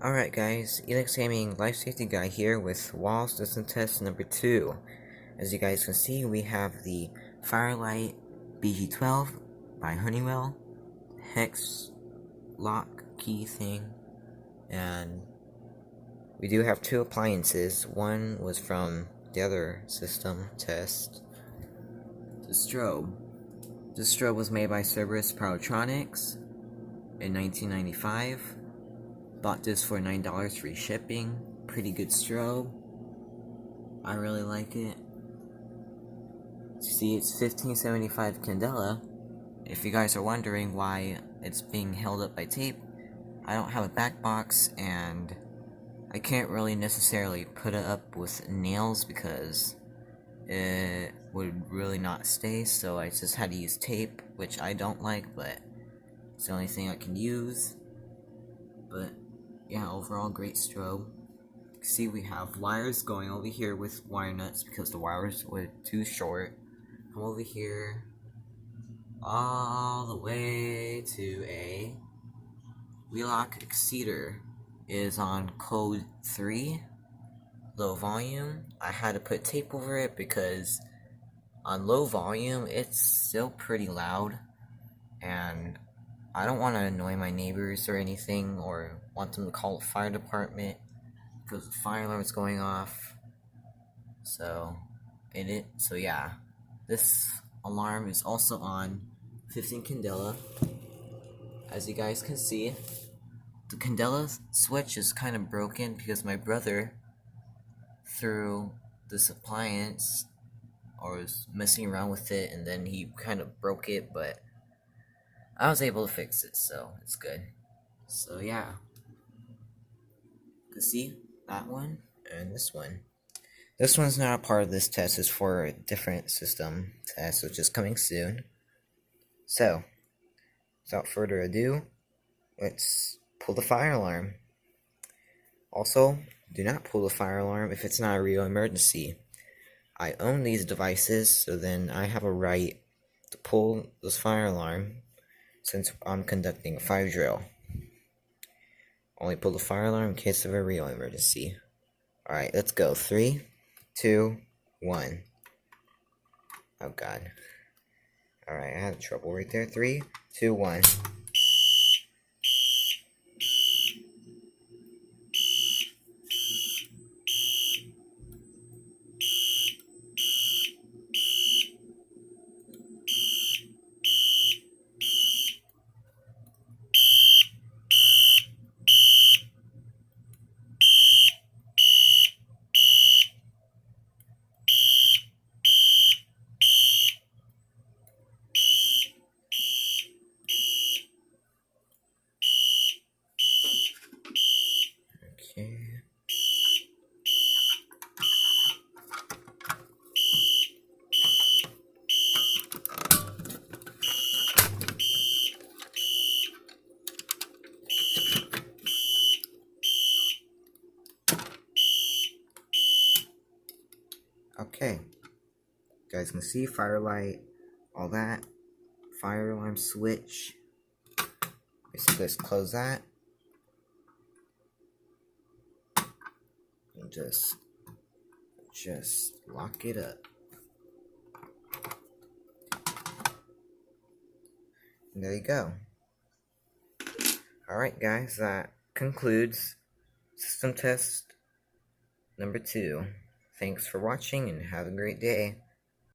Alright guys, Elix Gaming Life Safety Guy here with Walls System Test number 2. As you guys can see, we have the Firelight BG12 by Honeywell, Hex lock key thing, and we do have two appliances. One was from the other system test, the strobe. The strobe was made by Cerberus Powertronics in 1995. Bought this for $9 free shipping. Pretty good strobe. I really like it. See, it's 1575 candela. If you guys are wondering why it's being held up by tape, I don't have a back box and I can't really necessarily put it up with nails because it would really not stay, so I just had to use tape, which I don't like, but it's the only thing I can use. But yeah, overall great strobe. See, we have wires going over here with wire nuts because the wires were too short. Come over here all the way to a Wheelock Exceeder. Is on code 3, low volume. I had to put tape over it because on low volume it's still pretty loud, and I don't want to annoy my neighbors or anything, or want them to call the fire department because the fire alarm's going off. So yeah, this alarm is also on 15 candela. As you guys can see, the candela switch is kind of broken because my brother threw this appliance or was messing around with it, and then he kind of broke it, but I was able to fix it, so it's good. So yeah, you can see that one and this one. This one's not a part of this test, it's for a different system test, which is coming soon. So, without further ado, let's pull the fire alarm. Also, do not pull the fire alarm if it's not a real emergency. I own these devices, so then I have a right to pull this fire alarm since I'm conducting a fire drill. Only pull the fire alarm in case of a real emergency. Alright, let's go. 3, 2, 1. Oh god. Alright, I had trouble right there. 3, 2, 1. Okay. Okay. You guys can see firelight, all that. Fire alarm switch. Basically, let's close that. And just lock it up. And there you go. Alright guys, that concludes system test number 2. Thanks for watching and have a great day.